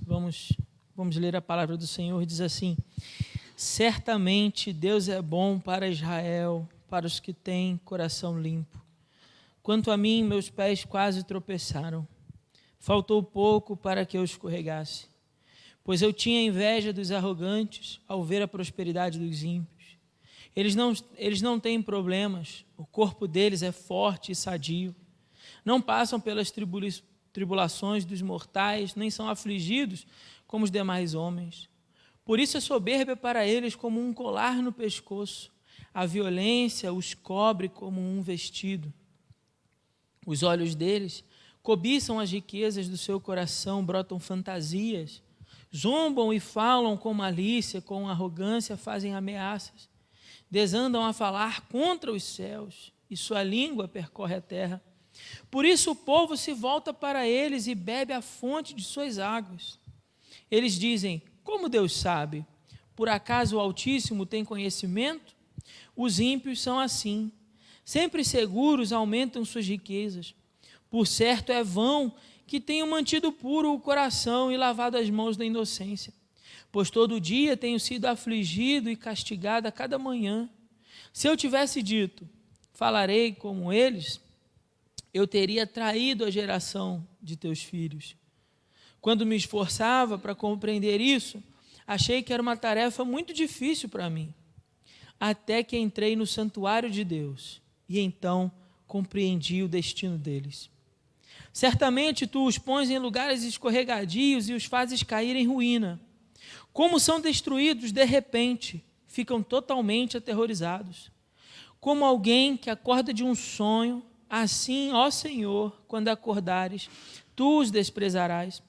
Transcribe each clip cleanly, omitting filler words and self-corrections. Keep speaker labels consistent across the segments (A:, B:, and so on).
A: Vamos ler a palavra do Senhor, diz assim: certamente Deus é bom para Israel, para os que têm coração limpo. Quanto a mim, meus pés quase tropeçaram. Faltou pouco para que eu escorregasse, pois eu tinha inveja dos arrogantes ao ver a prosperidade dos ímpios. Eles não têm problemas, o corpo deles é forte e sadio. Não passam pelas tribulações dos mortais, nem são afligidos como os demais homens. Por isso a soberba é para eles como um colar no pescoço, a violência os cobre como um vestido. Os olhos deles cobiçam as riquezas do seu coração, brotam fantasias, zombam e falam com malícia, com arrogância fazem ameaças, desandam a falar contra os céus, e sua língua percorre a terra. Por isso o povo se volta para eles e bebe a fonte de suas águas. Eles dizem: como Deus sabe? Por acaso o Altíssimo tem conhecimento? Os ímpios são assim, sempre seguros aumentam suas riquezas. Por certo é vão que tenham mantido puro o coração e lavado as mãos da inocência, pois todo dia tenho sido afligido e castigado a cada manhã. Se eu tivesse dito, falarei como eles, eu teria traído a geração de teus filhos. Quando me esforçava para compreender isso, achei que era uma tarefa muito difícil para mim, até que entrei no santuário de Deus, e então compreendi o destino deles. Certamente tu os pões em lugares escorregadios e os fazes cair em ruína. Como são destruídos de repente, ficam totalmente aterrorizados. Como alguém que acorda de um sonho, assim, ó Senhor, quando acordares, tu os desprezarás.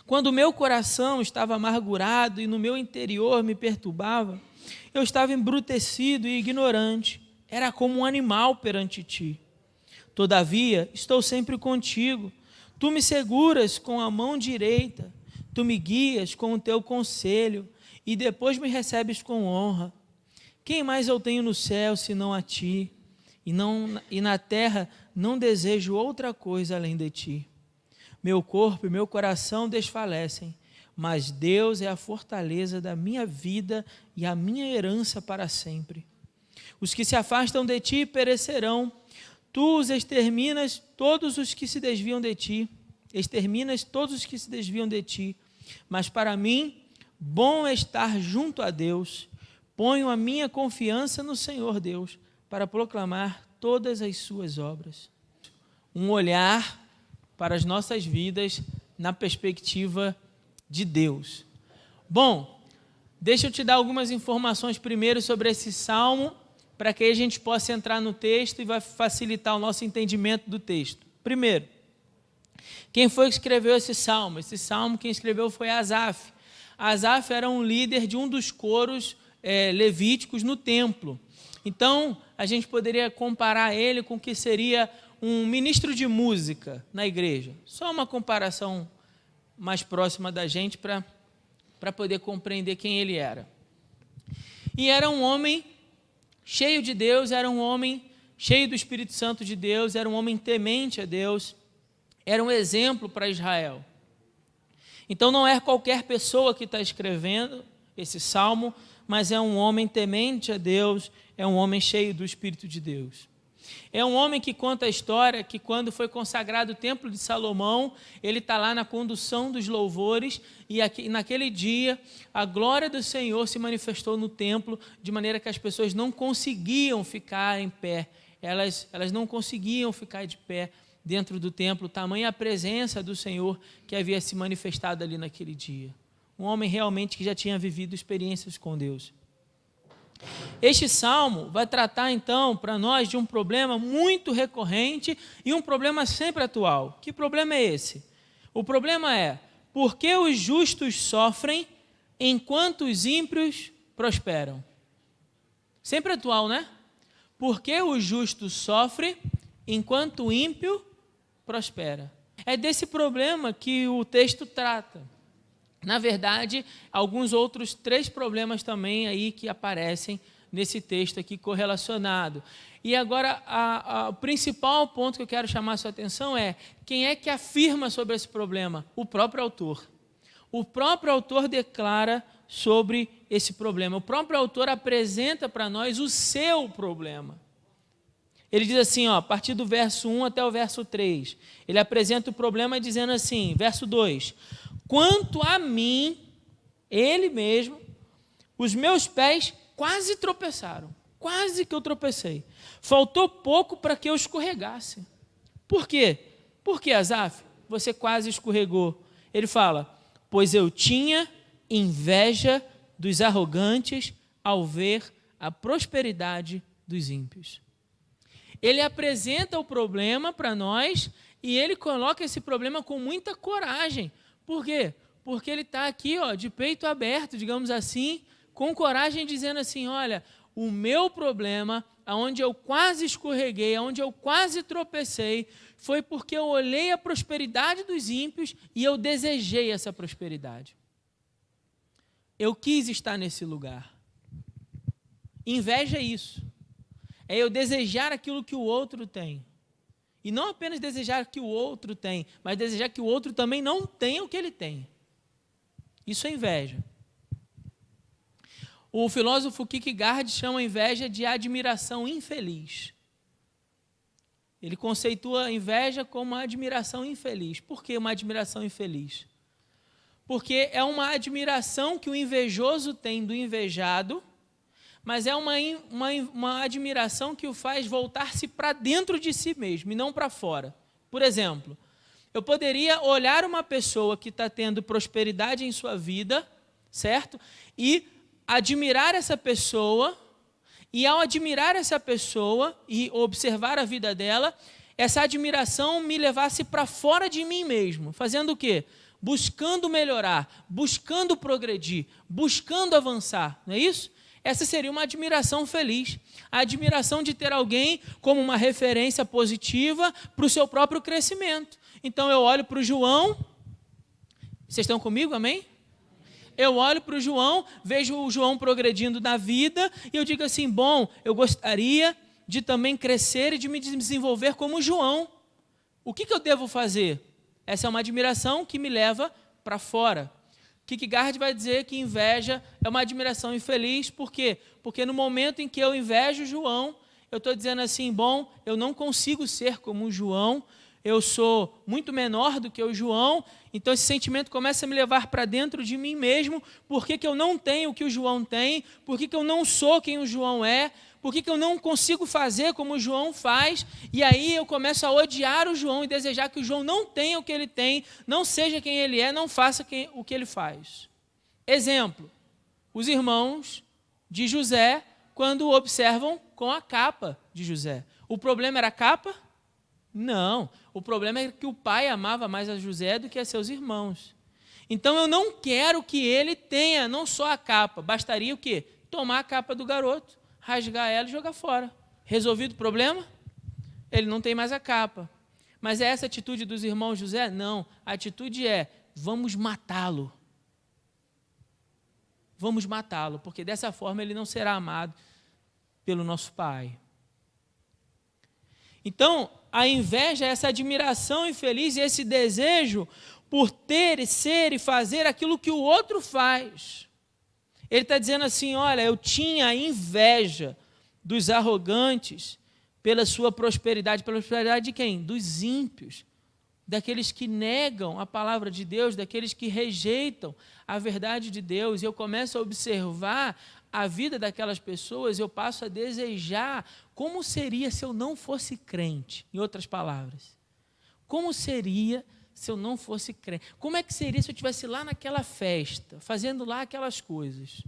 A: Quando o meu coração estava amargurado e no meu interior me perturbava, eu estava embrutecido e ignorante, era como um animal perante ti. Todavia, estou sempre contigo, tu me seguras com a mão direita, tu me guias com o teu conselho e depois me recebes com honra. Quem mais eu tenho no céu senão a ti? E na terra não desejo outra coisa além de ti. Meu corpo e meu coração desfalecem, mas Deus é a fortaleza da minha vida e a minha herança para sempre. Os que se afastam de ti perecerão, tu os exterminas todos os que se desviam de ti, mas para mim, bom é estar junto a Deus, ponho a minha confiança no Senhor Deus, para proclamar todas as suas obras. Um olhar para as nossas vidas na perspectiva de Deus. Bom, deixa eu te dar algumas informações primeiro sobre esse salmo, para que a gente possa entrar no texto e vai facilitar o nosso entendimento do texto. Primeiro, quem foi que escreveu esse salmo? Esse salmo quem escreveu foi Asaf. Asaf era um líder de um dos coros levíticos no templo. Então, a gente poderia comparar ele com o que seria um ministro de música na igreja. Só uma comparação mais próxima da gente para poder compreender quem ele era. E era um homem cheio de Deus, era um homem cheio do Espírito Santo de Deus, era um homem temente a Deus, era um exemplo para Israel. Então não é qualquer pessoa que está escrevendo esse salmo, mas é um homem temente a Deus, é um homem cheio do Espírito de Deus. É um homem que conta a história que quando foi consagrado o templo de Salomão, ele está lá na condução dos louvores e naquele dia a glória do Senhor se manifestou no templo de maneira que as pessoas não conseguiam ficar em pé, elas não conseguiam ficar de pé dentro do templo, tamanha a presença do Senhor que havia se manifestado ali naquele dia. Um homem realmente que já tinha vivido experiências com Deus. Este salmo vai tratar então para nós de um problema muito recorrente e um problema sempre atual. Que problema é esse? O problema é, por que os justos sofrem enquanto os ímpios prosperam? Sempre atual, né? Por que o justo sofre enquanto o ímpio prospera? É desse problema que o texto trata. Na verdade, alguns outros 3 problemas também aí que aparecem nesse texto aqui correlacionado. E agora, o principal ponto que eu quero chamar a sua atenção é: quem é que afirma sobre esse problema? O próprio autor. O próprio autor declara sobre esse problema. O próprio autor apresenta para nós o seu problema. Ele diz assim, a partir do verso 1 até o verso 3, ele apresenta o problema dizendo assim, verso 2, quanto a mim, ele mesmo, os meus pés quase tropeçaram, quase que eu tropecei. Faltou pouco para que eu escorregasse. Por quê? Por que, Asaf? Você quase escorregou. Ele fala, pois eu tinha inveja dos arrogantes ao ver a prosperidade dos ímpios. Ele apresenta o problema para nós e ele coloca esse problema com muita coragem. Por quê? Porque ele está aqui, de peito aberto, digamos assim, com coragem, dizendo assim, olha, o meu problema, aonde eu quase escorreguei, aonde eu quase tropecei, foi porque eu olhei a prosperidade dos ímpios e eu desejei essa prosperidade. Eu quis estar nesse lugar. Inveja é isso. É eu desejar aquilo que o outro tem. E não apenas desejar que o outro tem, mas desejar que o outro também não tenha o que ele tem. Isso é inveja. O filósofo Kierkegaard chama a inveja de admiração infeliz. Ele conceitua a inveja como uma admiração infeliz. Por que uma admiração infeliz? Porque é uma admiração que o invejoso tem do invejado, mas é uma admiração que o faz voltar-se para dentro de si mesmo e não para fora. Por exemplo, eu poderia olhar uma pessoa que está tendo prosperidade em sua vida, certo? E admirar essa pessoa, e ao admirar essa pessoa e observar a vida dela, essa admiração me levasse para fora de mim mesmo, fazendo o quê? Buscando melhorar, buscando progredir, buscando avançar, não é isso? Essa seria uma admiração feliz, a admiração de ter alguém como uma referência positiva para o seu próprio crescimento. Então eu olho para o João, vocês estão comigo, amém? Eu olho para o João, vejo o João progredindo na vida e eu digo assim, bom, eu gostaria de também crescer e de me desenvolver como o João. O que eu devo fazer? Essa é uma admiração que me leva para fora. Kierkegaard vai dizer que inveja é uma admiração infeliz, por quê? Porque no momento em que eu invejo João, eu estou dizendo assim, bom, eu não consigo ser como o João, eu sou muito menor do que o João, então esse sentimento começa a me levar para dentro de mim mesmo, por que eu não tenho o que o João tem, por que eu não sou quem o João é, por que eu não consigo fazer como o João faz, e aí eu começo a odiar o João e desejar que o João não tenha o que ele tem, não seja quem ele é, não faça o que ele faz. Exemplo, os irmãos de José, quando o observam com a capa de José. O problema era a capa? Não, o problema é que o pai amava mais a José do que a seus irmãos. Então eu não quero que ele tenha não só a capa, bastaria o quê? Tomar a capa do garoto, rasgar ela e jogar fora. Resolvido o problema? Ele não tem mais a capa. Mas é essa a atitude dos irmãos José? Não, a atitude é, vamos matá-lo. Vamos matá-lo, porque dessa forma ele não será amado pelo nosso pai. Então, a inveja é essa admiração infeliz e esse desejo por ter e ser e fazer aquilo que o outro faz. Ele está dizendo assim, olha, eu tinha inveja dos arrogantes pela sua prosperidade. Pela prosperidade de quem? Dos ímpios, daqueles que negam a palavra de Deus, daqueles que rejeitam a verdade de Deus. E eu começo a observar a vida daquelas pessoas, eu passo a desejar como seria se eu não fosse crente, em outras palavras. Como seria se eu não fosse crente? Como é que seria se eu estivesse lá naquela festa, fazendo lá aquelas coisas?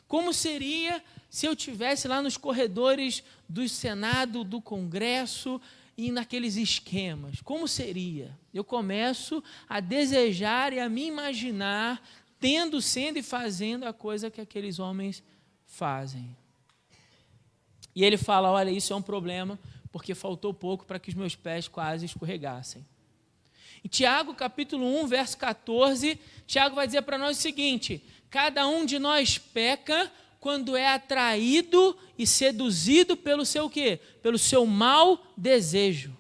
A: Como seria se eu estivesse lá nos corredores do Senado, do Congresso e naqueles esquemas? Como seria? Eu começo a desejar e a me imaginar tendo, sendo e fazendo a coisa que aqueles homens fazem. E ele fala, olha, isso é um problema, porque faltou pouco para que os meus pés quase escorregassem. Em Tiago, capítulo 1, verso 14, Tiago vai dizer para nós o seguinte, cada um de nós peca quando é atraído e seduzido pelo seu quê? Pelo seu mau desejo.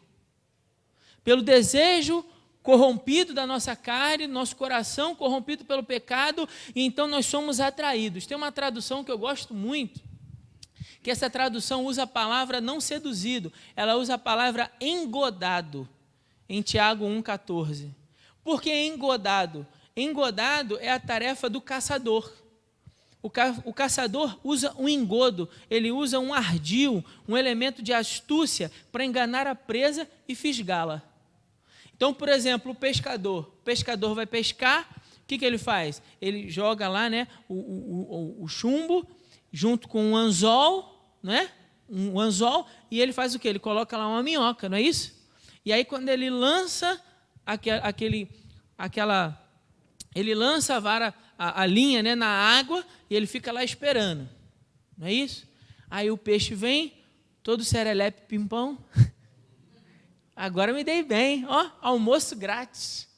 A: Pelo desejo corrompido da nossa carne, nosso coração corrompido pelo pecado, e então nós somos atraídos. Tem uma tradução que eu gosto muito, que essa tradução usa a palavra não seduzido, ela usa a palavra engodado, em Tiago 1,14. Por que engodado? Engodado é a tarefa do caçador. O caçador usa um engodo, ele usa um ardil, um elemento de astúcia para enganar a presa e fisgá-la. Então, por exemplo, o pescador vai pescar, o que ele faz? Ele joga lá, né, o chumbo junto com um anzol, né, um anzol, e ele faz o quê? Ele coloca lá uma minhoca, não é isso? E aí quando ele lança ele lança a vara, a linha, né, na água, e ele fica lá esperando, não é isso? Aí o peixe vem, todo serelepe pimpão, agora me dei bem, ó, almoço grátis.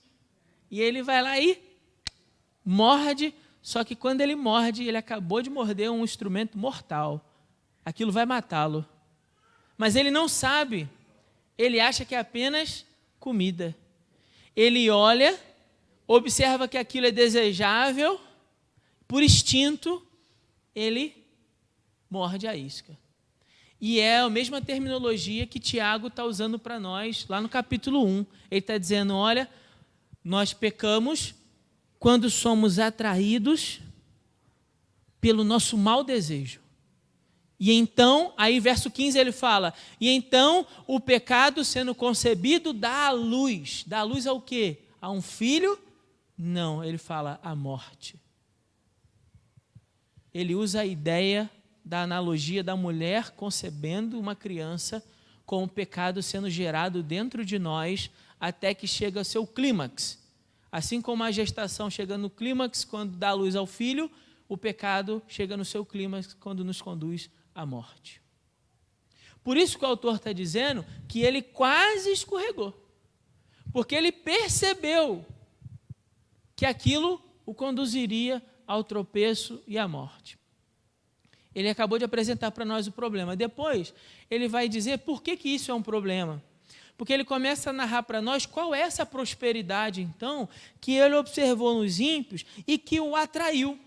A: E ele vai lá e morde, só que quando ele morde, ele acabou de morder um instrumento mortal. Aquilo vai matá-lo. Mas ele não sabe, ele acha que é apenas comida. Ele olha, observa que aquilo é desejável, por instinto, ele morde a isca. E é a mesma terminologia que Tiago está usando para nós, lá no capítulo 1. Ele está dizendo, olha, nós pecamos quando somos atraídos pelo nosso mau desejo. E então, aí verso 15 ele fala, e então o pecado sendo concebido dá à luz. Dá à luz ao quê? A um filho? Não, ele fala a morte. Ele usa a ideia da analogia da mulher concebendo uma criança com o pecado sendo gerado dentro de nós até que chega ao seu clímax. Assim como a gestação chega no clímax quando dá luz ao filho, o pecado chega no seu clímax quando nos conduz à morte. Por isso que o autor está dizendo que ele quase escorregou, porque ele percebeu que aquilo o conduziria ao tropeço e à morte. Ele acabou de apresentar para nós o problema. Depois, ele vai dizer por que isso é um problema. Porque ele começa a narrar para nós qual é essa prosperidade, então, que ele observou nos ímpios e que o atraiu.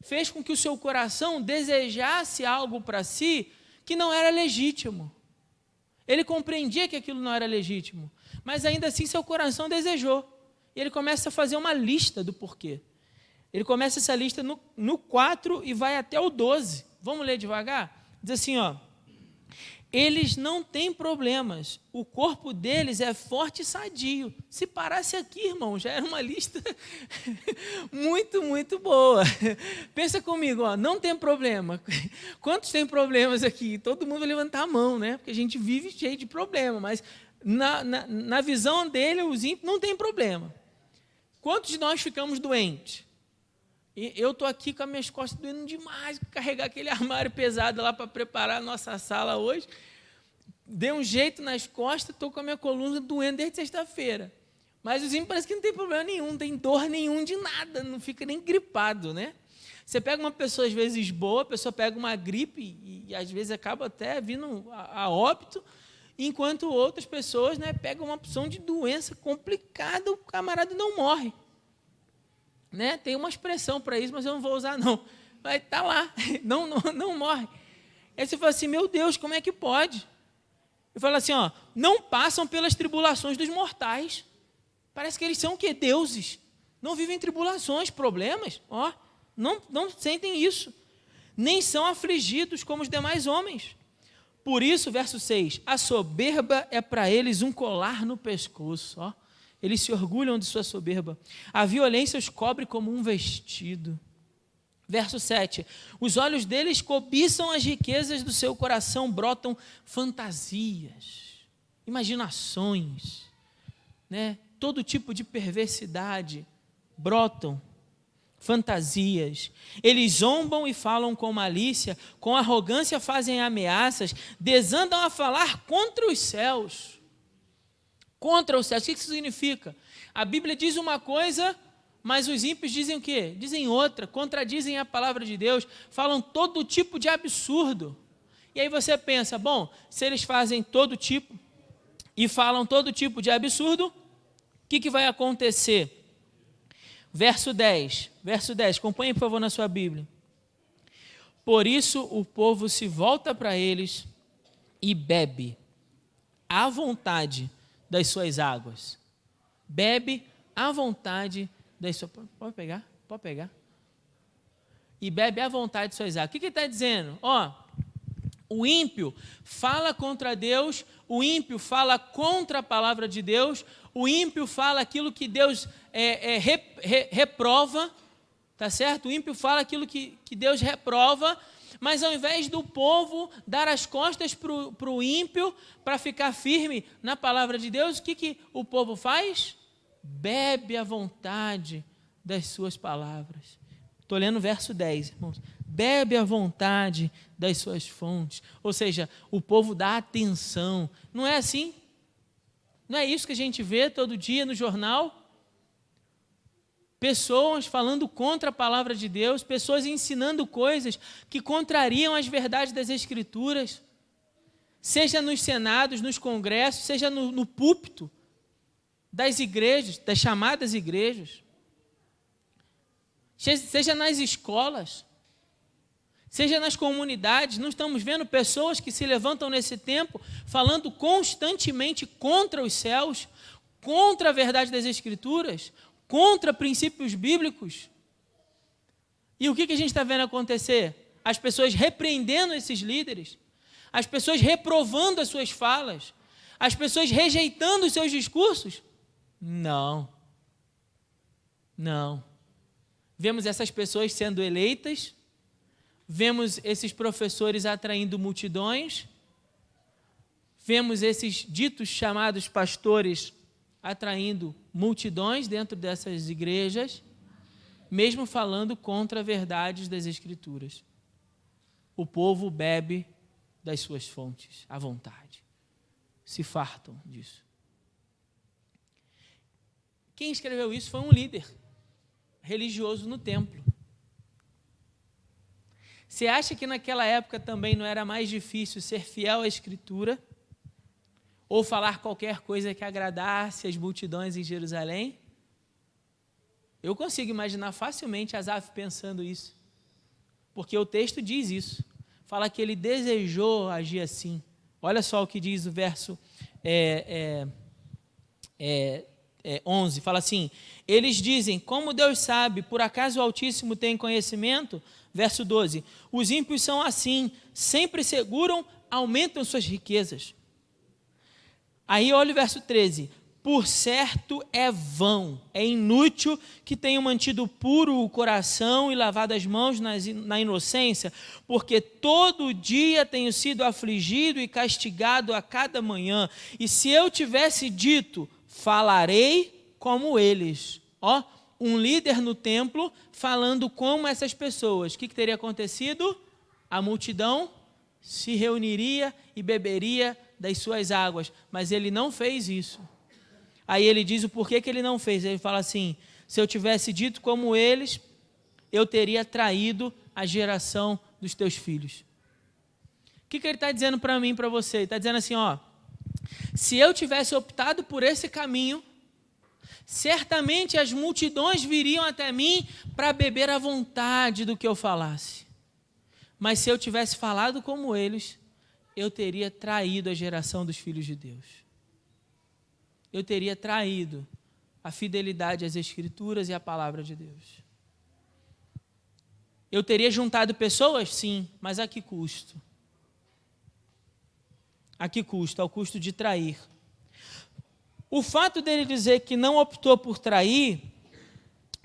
A: Fez com que o seu coração desejasse algo para si que não era legítimo. Ele compreendia que aquilo não era legítimo, mas ainda assim seu coração desejou. E ele começa a fazer uma lista do porquê. Ele começa essa lista no 4 e vai até o 12. Vamos ler devagar? Diz assim, ó. Eles não têm problemas, o corpo deles é forte e sadio. Se parasse aqui, irmão, já era uma lista muito, muito boa. Pensa comigo, ó, não tem problema. Quantos tem problemas aqui? Todo mundo vai levantar a mão, né? Porque a gente vive cheio de problema, mas na visão dele, os ímpios não tem problema. Quantos de nós ficamos doentes? Eu estou aqui com as minhas costas doendo demais, carregar aquele armário pesado lá para preparar a nossa sala hoje. Dei um jeito nas costas, estou com a minha coluna doendo desde sexta-feira. Mas os ímpios parece que não tem problema nenhum, não tem dor nenhum de nada, não fica nem gripado, né? Você pega uma pessoa, às vezes, boa, a pessoa pega uma gripe e às vezes acaba até vindo a óbito, enquanto outras pessoas, né, pegam uma opção de doença complicada, o camarada não morre. Né? Tem uma expressão para isso, mas eu não vou usar não. Vai estar lá, não morre. Aí você fala assim, meu Deus, como é que pode? Eu falo assim, ó, não passam pelas tribulações dos mortais. Parece que eles são o quê? Deuses. Não vivem tribulações, problemas, ó, não sentem isso. Nem são afligidos como os demais homens. Por isso, verso 6, a soberba é para eles um colar no pescoço, ó. Eles se orgulham de sua soberba. A violência os cobre como um vestido. Verso 7. Os olhos deles cobiçam as riquezas do seu coração, brotam fantasias, imaginações, né? Todo tipo de perversidade, brotam fantasias. Eles zombam e falam com malícia, com arrogância fazem ameaças, desandam a falar contra os céus. Contra os céus. O que isso significa? A Bíblia diz uma coisa, Mas os ímpios dizem o quê? Dizem outra, contradizem a palavra de Deus, falam todo tipo de absurdo. E aí você pensa, bom, se eles fazem todo tipo e falam todo tipo de absurdo, o que vai acontecer? Verso 10, acompanhe por favor na sua Bíblia. Por isso o povo se volta para eles e bebe à vontade das suas águas. Bebe à vontade das suas... Pode pegar? E bebe à vontade de suas águas. O que ele está dizendo? O ímpio fala contra Deus, o ímpio fala contra a palavra de Deus, o ímpio fala aquilo que Deus reprova, tá certo? O ímpio fala aquilo que Deus reprova, mas ao invés do povo dar as costas para o ímpio, para ficar firme na palavra de Deus, o que o povo faz? Bebe à vontade das suas palavras. Estou lendo o verso 10, irmãos. Bebe à vontade das suas fontes. Ou seja, o povo dá atenção. Não é assim? Não é isso que a gente vê todo dia no jornal? Pessoas falando contra a palavra de Deus, pessoas ensinando coisas que contrariam as verdades das Escrituras, seja nos senados, nos congressos, seja no púlpito das igrejas, das chamadas igrejas, seja nas escolas, seja nas comunidades. Não estamos vendo pessoas que se levantam nesse tempo falando constantemente contra os céus, contra a verdade das Escrituras, contra princípios bíblicos. E o que a gente está vendo acontecer? As pessoas repreendendo esses líderes, as pessoas reprovando as suas falas, as pessoas rejeitando os seus discursos? Não. Vemos essas pessoas sendo eleitas, vemos esses professores atraindo multidões, vemos esses ditos chamados pastores atraindo multidões dentro dessas igrejas, mesmo falando contra verdades das Escrituras. O povo bebe das suas fontes à vontade, se fartam disso. Quem escreveu isso foi um líder religioso no templo. Você acha que naquela época também não era mais difícil ser fiel à Escritura ou falar qualquer coisa que agradasse as multidões em Jerusalém? Eu consigo imaginar facilmente Asaf pensando isso, porque o texto diz isso, fala que ele desejou agir assim. Olha só o que diz o verso 11, fala assim: eles dizem, como Deus sabe, por acaso o Altíssimo tem conhecimento? Verso 12, os ímpios são assim, sempre seguram, aumentam suas riquezas. Aí olha o verso 13, por certo é vão, é inútil que tenham mantido puro o coração e lavado as mãos na inocência, porque todo dia tenho sido afligido e castigado a cada manhã, e se eu tivesse dito, falarei como eles. Um líder no templo falando como essas pessoas. O que teria acontecido? A multidão se reuniria e beberia das suas águas, mas ele não fez isso. Aí ele diz o porquê que ele não fez. Ele fala assim: se eu tivesse dito como eles, eu teria traído a geração dos teus filhos. O que ele está dizendo para mim e para você? Ele está dizendo assim, se eu tivesse optado por esse caminho, certamente as multidões viriam até mim para beber à vontade do que eu falasse. Mas se eu tivesse falado como eles, eu teria traído a geração dos filhos de Deus. Eu teria traído a fidelidade às Escrituras e à palavra de Deus. Eu teria juntado pessoas? Sim, mas a que custo? A que custo? Ao custo de trair. O fato dele dizer que não optou por trair,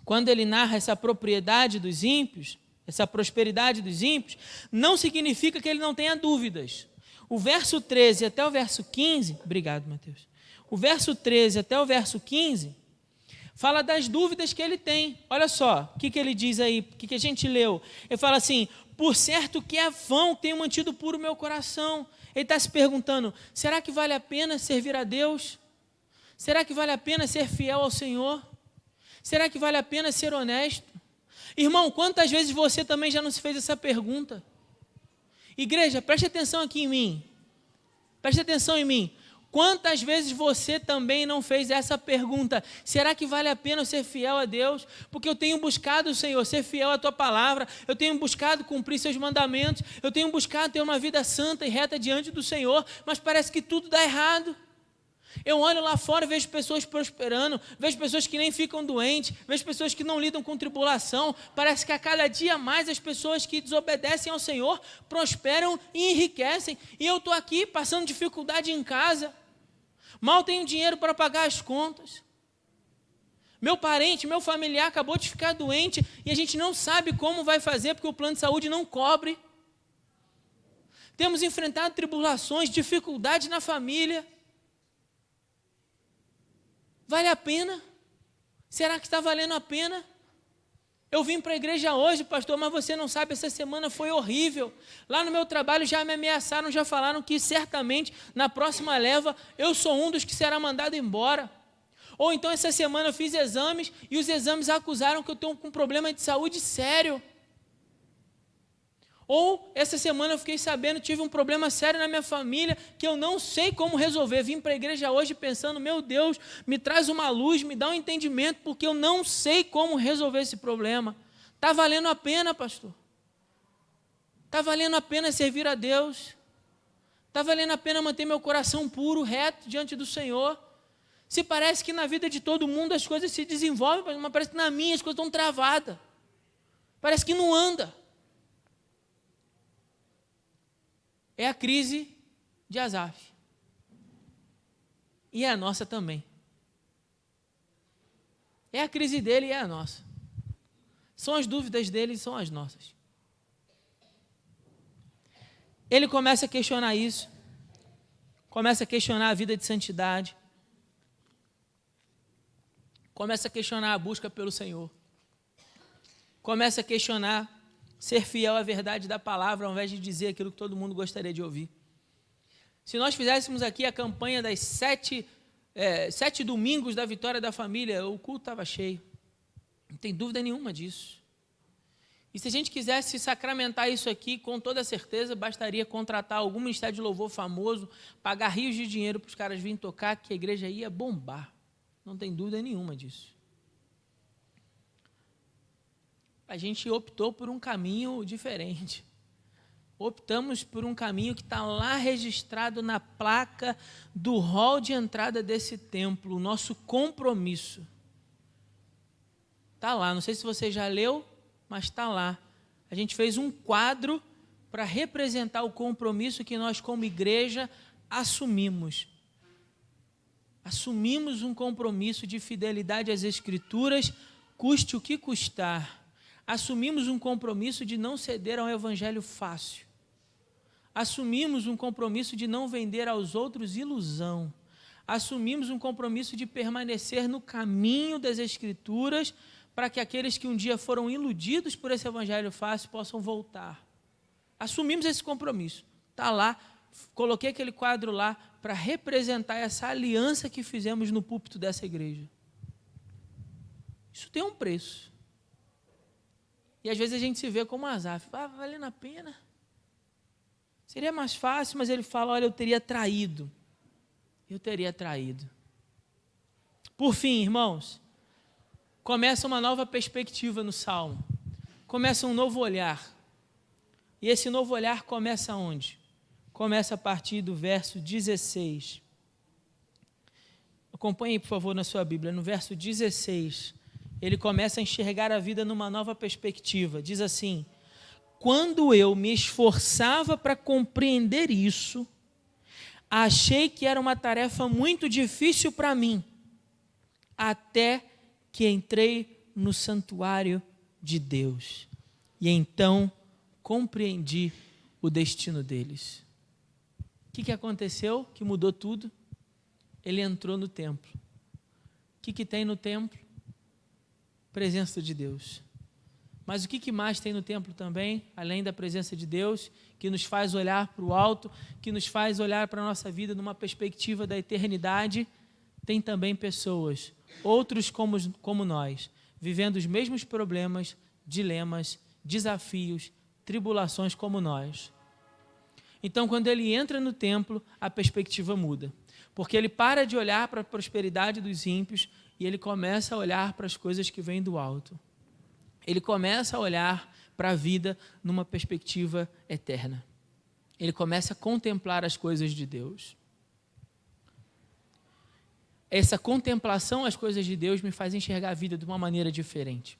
A: quando ele narra essa propriedade dos ímpios, essa prosperidade dos ímpios, não significa que ele não tenha dúvidas. O verso 13 até o verso 15, obrigado, Mateus. O verso 13 até o verso 15, fala das dúvidas que ele tem. Olha só, o que ele diz aí, o que a gente leu. Ele fala assim, por certo que é vão, tenho mantido puro o meu coração. Ele está se perguntando, será que vale a pena servir a Deus? Será que vale a pena ser fiel ao Senhor? Será que vale a pena ser honesto? Irmão, quantas vezes você também já não se fez essa pergunta? Igreja, preste atenção aqui em mim. Preste atenção em mim. Quantas vezes você também não fez essa pergunta? Será que vale a pena eu ser fiel a Deus? Porque eu tenho buscado, Senhor, ser fiel à Tua palavra, eu tenho buscado cumprir Seus mandamentos, eu tenho buscado ter uma vida santa e reta diante do Senhor, mas parece que tudo dá errado. Eu olho lá fora e vejo pessoas prosperando, vejo pessoas que nem ficam doentes, vejo pessoas que não lidam com tribulação. Parece que a cada dia mais as pessoas que desobedecem ao Senhor prosperam e enriquecem. E eu estou aqui passando dificuldade em casa, mal tenho dinheiro para pagar as contas. Meu parente, meu familiar acabou de ficar doente e a gente não sabe como vai fazer porque o plano de saúde não cobre. Temos enfrentado tribulações, dificuldades na família. Vale a pena? Será que está valendo a pena? Eu vim para a igreja hoje, pastor, mas você não sabe, essa semana foi horrível. Lá no meu trabalho já me ameaçaram, já falaram que certamente na próxima leva eu sou um dos que será mandado embora. Ou então essa semana eu fiz exames e os exames acusaram que eu estou com um problema de saúde sério. Ou essa semana eu fiquei sabendo, tive um problema sério na minha família, que eu não sei como resolver. Vim para a igreja hoje pensando, meu Deus, me traz uma luz, me dá um entendimento, porque eu não sei como resolver esse problema. Está valendo a pena, pastor? Está valendo a pena servir a Deus? Está valendo a pena manter meu coração puro, reto, diante do Senhor? Se parece que na vida de todo mundo as coisas se desenvolvem, mas parece que na minha as coisas estão travadas. Parece que não anda. É a crise de Asaf. E é a nossa também. É a crise dele e é a nossa. São as dúvidas dele e são as nossas. Ele começa a questionar isso. Começa a questionar a vida de santidade. Começa a questionar a busca pelo Senhor. Começa a questionar ser fiel à verdade da palavra, ao invés de dizer aquilo que todo mundo gostaria de ouvir. Se nós fizéssemos aqui a campanha das 7 domingos da vitória da família, o culto estava cheio. Não tem dúvida nenhuma disso. E se a gente quisesse sacramentar isso aqui, com toda certeza, bastaria contratar algum ministério de louvor famoso, pagar rios de dinheiro para os caras virem tocar, que a igreja ia bombar. Não tem dúvida nenhuma disso. A gente optou por um caminho diferente. Optamos por um caminho que está lá registrado na placa do hall de entrada desse templo, o nosso compromisso. Está lá, não sei se você já leu, mas está lá. A gente fez um quadro para representar o compromisso que nós, como igreja, assumimos. Assumimos um compromisso de fidelidade às Escrituras, custe o que custar. Assumimos um compromisso de não ceder a um evangelho fácil. Assumimos um compromisso de não vender aos outros ilusão. Assumimos um compromisso de permanecer no caminho das Escrituras para que aqueles que um dia foram iludidos por esse evangelho fácil possam voltar. Assumimos esse compromisso. Está lá, coloquei aquele quadro lá para representar essa aliança que fizemos no púlpito dessa igreja. Isso tem um preço. E às vezes a gente se vê como Asaf, valendo a pena? Seria mais fácil, mas ele fala, olha, eu teria traído. Eu teria traído. Por fim, irmãos, começa uma nova perspectiva no Salmo. Começa um novo olhar. E esse novo olhar começa onde? Começa a partir do verso 16. Acompanhe, por favor, na sua Bíblia. No verso 16, ele começa a enxergar a vida numa nova perspectiva. Diz assim: quando eu me esforçava para compreender isso, achei que era uma tarefa muito difícil para mim, até que entrei no santuário de Deus. E então compreendi o destino deles. O que aconteceu que mudou tudo? Ele entrou no templo. O que tem no templo? Presença de Deus. Mas o que mais tem no templo também, além da presença de Deus, que nos faz olhar para o alto, que nos faz olhar para a nossa vida numa perspectiva da eternidade? Tem também pessoas, outros como nós, vivendo os mesmos problemas, dilemas, desafios, tribulações como nós. Então, quando ele entra no templo, a perspectiva muda, porque ele para de olhar para a prosperidade dos ímpios e ele começa a olhar para as coisas que vêm do alto. Ele começa a olhar para a vida numa perspectiva eterna. Ele começa a contemplar as coisas de Deus. Essa contemplação às coisas de Deus me faz enxergar a vida de uma maneira diferente.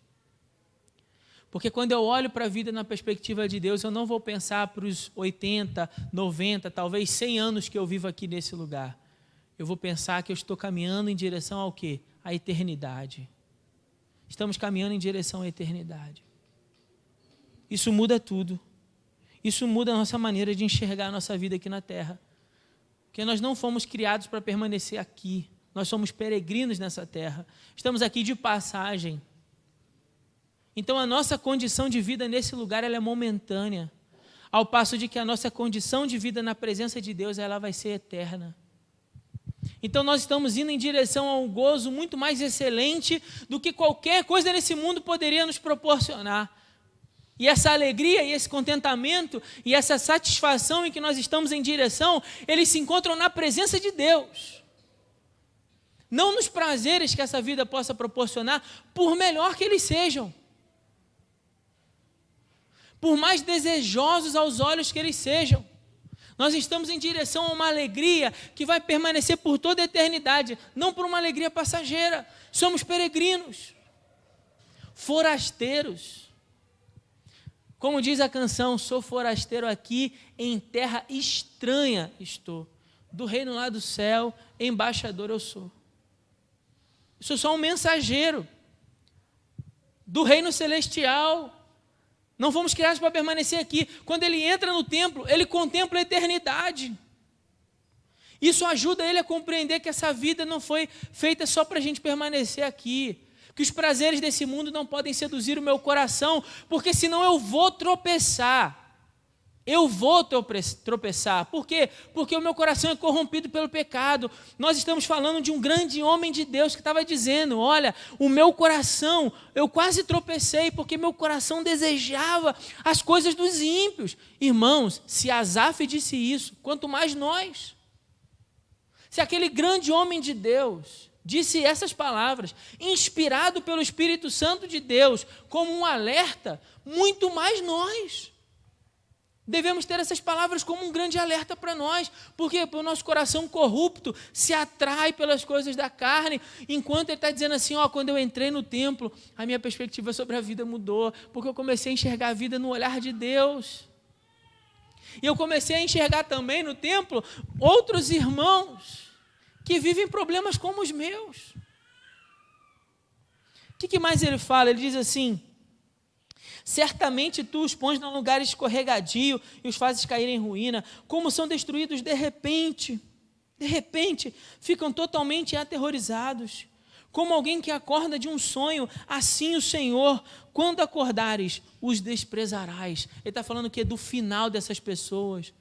A: Porque quando eu olho para a vida na perspectiva de Deus, eu não vou pensar para os 80, 90, talvez 100 anos que eu vivo aqui nesse lugar. Eu vou pensar que eu estou caminhando em direção ao quê? À eternidade. Estamos caminhando em direção à eternidade. Isso muda tudo. Isso muda a nossa maneira de enxergar a nossa vida aqui na terra. Porque nós não fomos criados para permanecer aqui. Nós somos peregrinos nessa terra. Estamos aqui de passagem. Então a nossa condição de vida nesse lugar ela é momentânea. Ao passo de que a nossa condição de vida na presença de Deus ela vai ser eterna. Então nós estamos indo em direção a um gozo muito mais excelente do que qualquer coisa nesse mundo poderia nos proporcionar. E essa alegria e esse contentamento e essa satisfação em que nós estamos em direção, eles se encontram na presença de Deus. Não nos prazeres que essa vida possa proporcionar, por melhor que eles sejam. Por mais desejosos aos olhos que eles sejam. Nós estamos em direção a uma alegria que vai permanecer por toda a eternidade, não por uma alegria passageira. Somos peregrinos, forasteiros. Como diz a canção, sou forasteiro aqui, em terra estranha estou. Do reino lá do céu, embaixador eu sou. Eu sou só um mensageiro do reino celestial. Não fomos criados para permanecer aqui. Quando ele entra no templo, ele contempla a eternidade. Isso ajuda ele a compreender que essa vida não foi feita só para a gente permanecer aqui. Que os prazeres desse mundo não podem seduzir o meu coração, porque senão eu vou tropeçar. Eu vou tropeçar. Por quê? Porque o meu coração é corrompido pelo pecado. Nós estamos falando de um grande homem de Deus que estava dizendo, olha, o meu coração, eu quase tropecei, porque meu coração desejava as coisas dos ímpios. Irmãos, se Asaf disse isso, quanto mais nós. Se aquele grande homem de Deus disse essas palavras, inspirado pelo Espírito Santo de Deus, como um alerta, muito mais nós. Devemos ter essas palavras como um grande alerta para nós, porque o nosso coração corrupto se atrai pelas coisas da carne, enquanto ele está dizendo assim, quando eu entrei no templo, a minha perspectiva sobre a vida mudou, porque eu comecei a enxergar a vida no olhar de Deus. E eu comecei a enxergar também no templo outros irmãos que vivem problemas como os meus. O que mais ele fala? Ele diz assim, certamente tu os pões num lugar escorregadio e os fazes cair em ruína, como são destruídos de repente, ficam totalmente aterrorizados, como alguém que acorda de um sonho, assim o Senhor, quando acordares, os desprezarás. Ele está falando o quê? Do final dessas pessoas.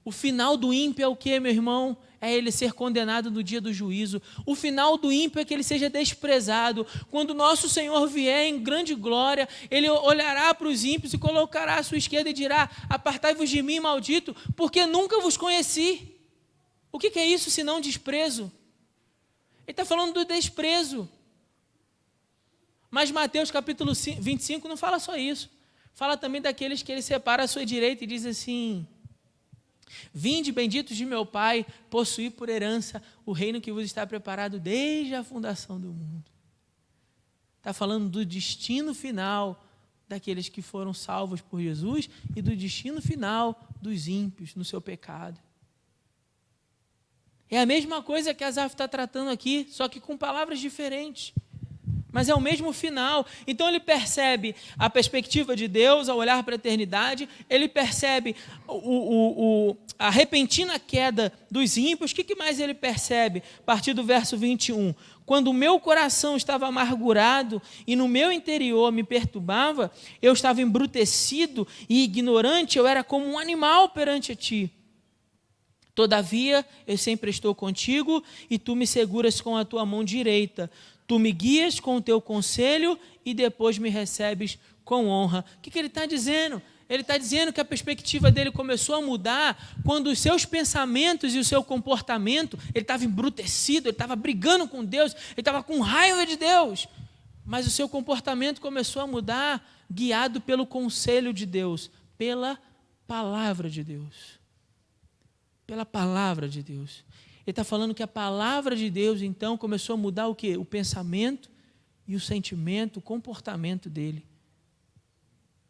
A: O final do ímpio é o quê, meu irmão? É ele ser condenado no dia do juízo. O final do ímpio é que ele seja desprezado. Quando nosso Senhor vier em grande glória, ele olhará para os ímpios e colocará à sua esquerda e dirá, apartai-vos de mim, maldito, porque nunca vos conheci. O que é isso senão desprezo? Ele está falando do desprezo. Mas Mateus capítulo 25 não fala só isso. Fala também daqueles que ele separa à sua direita e diz assim, vinde, benditos de meu Pai, possuí por herança o reino que vos está preparado desde a fundação do mundo. Está falando do destino final daqueles que foram salvos por Jesus e do destino final dos ímpios no seu pecado. É a mesma coisa que Asaf está tratando aqui, só que com palavras diferentes. Mas é o mesmo final. Então ele percebe a perspectiva de Deus ao olhar para a eternidade, ele percebe a repentina queda dos ímpios. O que mais ele percebe? A partir do verso 21. Quando o meu coração estava amargurado e no meu interior me perturbava, eu estava embrutecido e ignorante, eu era como um animal perante a ti. Todavia, eu sempre estou contigo e tu me seguras com a tua mão direita. Tu me guias com o teu conselho e depois me recebes com honra. O que ele está dizendo? Ele está dizendo que a perspectiva dele começou a mudar quando os seus pensamentos e o seu comportamento, ele estava embrutecido, ele estava brigando com Deus, ele estava com raiva de Deus. Mas o seu comportamento começou a mudar, guiado pelo conselho de Deus, pela palavra de Deus. Pela palavra de Deus. Ele está falando que a palavra de Deus, então, começou a mudar o quê? O pensamento e o sentimento, o comportamento dele.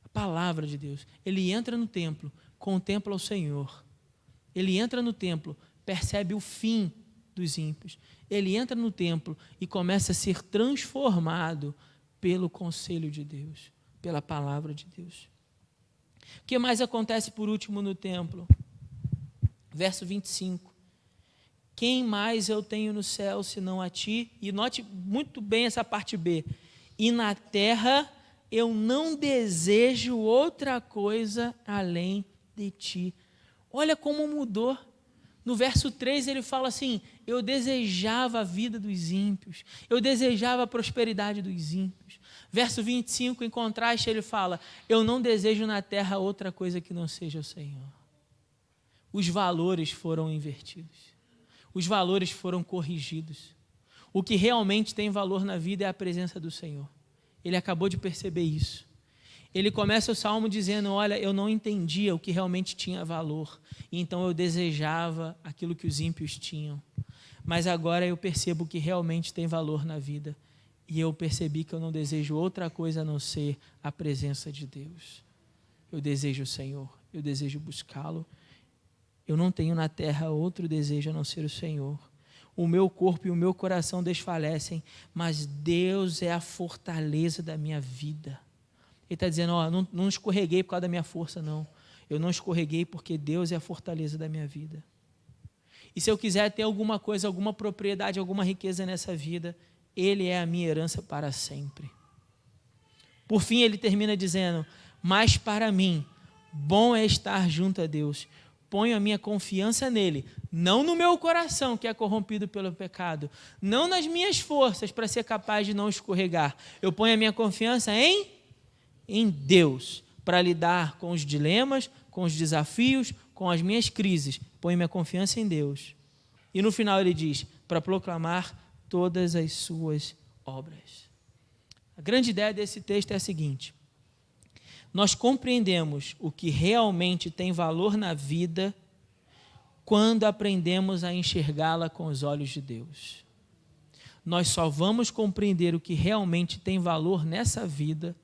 A: A palavra de Deus. Ele entra no templo, contempla o Senhor. Ele entra no templo, percebe o fim dos ímpios. Ele entra no templo e começa a ser transformado pelo conselho de Deus, pela palavra de Deus. O que mais acontece por último no templo? Verso 25. Quem mais eu tenho no céu senão a ti? E note muito bem essa parte B. E na terra eu não desejo outra coisa além de ti. Olha como mudou. No verso 3 ele fala assim, eu desejava a vida dos ímpios, eu desejava a prosperidade dos ímpios. Verso 25, em contraste, ele fala, eu não desejo na terra outra coisa que não seja o Senhor. Os valores foram invertidos. Os valores foram corrigidos. O que realmente tem valor na vida é a presença do Senhor. Ele acabou de perceber isso. Ele começa o salmo dizendo, olha, eu não entendia o que realmente tinha valor, e então eu desejava aquilo que os ímpios tinham. Mas agora eu percebo o que realmente tem valor na vida, e eu percebi que eu não desejo outra coisa a não ser a presença de Deus. Eu desejo o Senhor, eu desejo buscá-lo. Eu não tenho na terra outro desejo a não ser o Senhor. O meu corpo e o meu coração desfalecem, mas Deus é a fortaleza da minha vida. Ele está dizendo, não escorreguei por causa da minha força, não. Eu não escorreguei porque Deus é a fortaleza da minha vida. E se eu quiser ter alguma coisa, alguma propriedade, alguma riqueza nessa vida, Ele é a minha herança para sempre. Por fim, ele termina dizendo, mas para mim, bom é estar junto a Deus. Ponho a minha confiança nele, não no meu coração que é corrompido pelo pecado, não nas minhas forças para ser capaz de não escorregar. Eu ponho a minha confiança em Deus, para lidar com os dilemas, com os desafios, com as minhas crises. Ponho minha confiança em Deus. E no final ele diz, para proclamar todas as suas obras. A grande ideia desse texto é a seguinte, nós compreendemos o que realmente tem valor na vida quando aprendemos a enxergá-la com os olhos de Deus. Nós só vamos compreender o que realmente tem valor nessa vida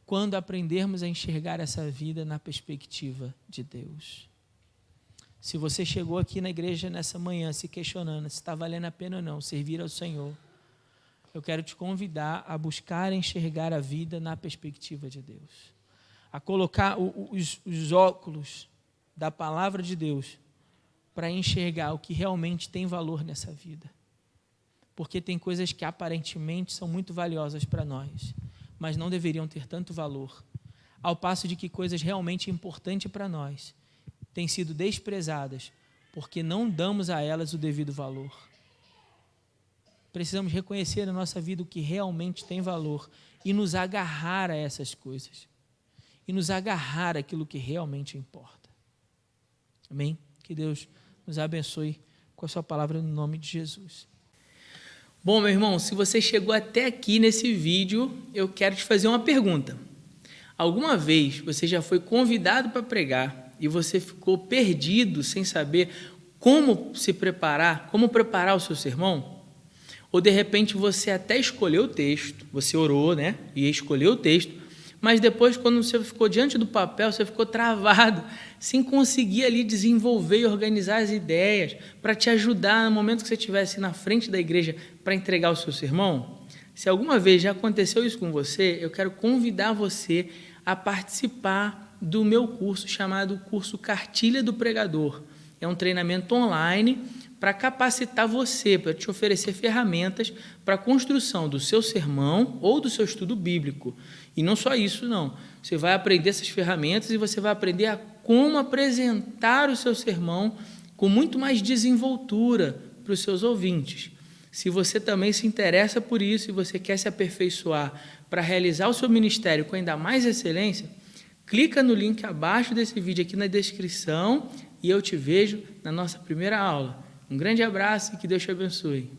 A: quando aprendermos a enxergar essa vida na perspectiva de Deus. Se você chegou aqui na igreja nessa manhã se questionando se está valendo a pena ou não servir ao Senhor, eu quero te convidar a buscar enxergar a vida na perspectiva de Deus. A colocar os óculos da palavra de Deus para enxergar o que realmente tem valor nessa vida. Porque tem coisas que aparentemente são muito valiosas para nós, mas não deveriam ter tanto valor, ao passo de que coisas realmente importantes para nós têm sido desprezadas, porque não damos a elas o devido valor. Precisamos reconhecer na nossa vida o que realmente tem valor e nos agarrar a essas coisas. E nos agarrar àquilo que realmente importa. Amém? Que Deus nos abençoe com a sua palavra no nome de Jesus. Bom, meu irmão, se você chegou até aqui nesse vídeo, eu quero te fazer uma pergunta. Alguma vez você já foi convidado para pregar e você ficou perdido sem saber como se preparar, como preparar o seu sermão? Ou de repente você até escolheu o texto, você orou, né? E escolheu o texto, mas depois, quando você ficou diante do papel, você ficou travado, sem conseguir ali desenvolver e organizar as ideias para te ajudar no momento que você estivesse na frente da igreja para entregar o seu sermão. Se alguma vez já aconteceu isso com você, eu quero convidar você a participar do meu curso chamado Curso Cartilha do Pregador. É um treinamento online para capacitar você, para te oferecer ferramentas para a construção do seu sermão ou do seu estudo bíblico. E não só isso, não. Você vai aprender essas ferramentas e você vai aprender a como apresentar o seu sermão com muito mais desenvoltura para os seus ouvintes. Se você também se interessa por isso e você quer se aperfeiçoar para realizar o seu ministério com ainda mais excelência, clica no link abaixo desse vídeo aqui na descrição e eu te vejo na nossa primeira aula. Um grande abraço e que Deus te abençoe.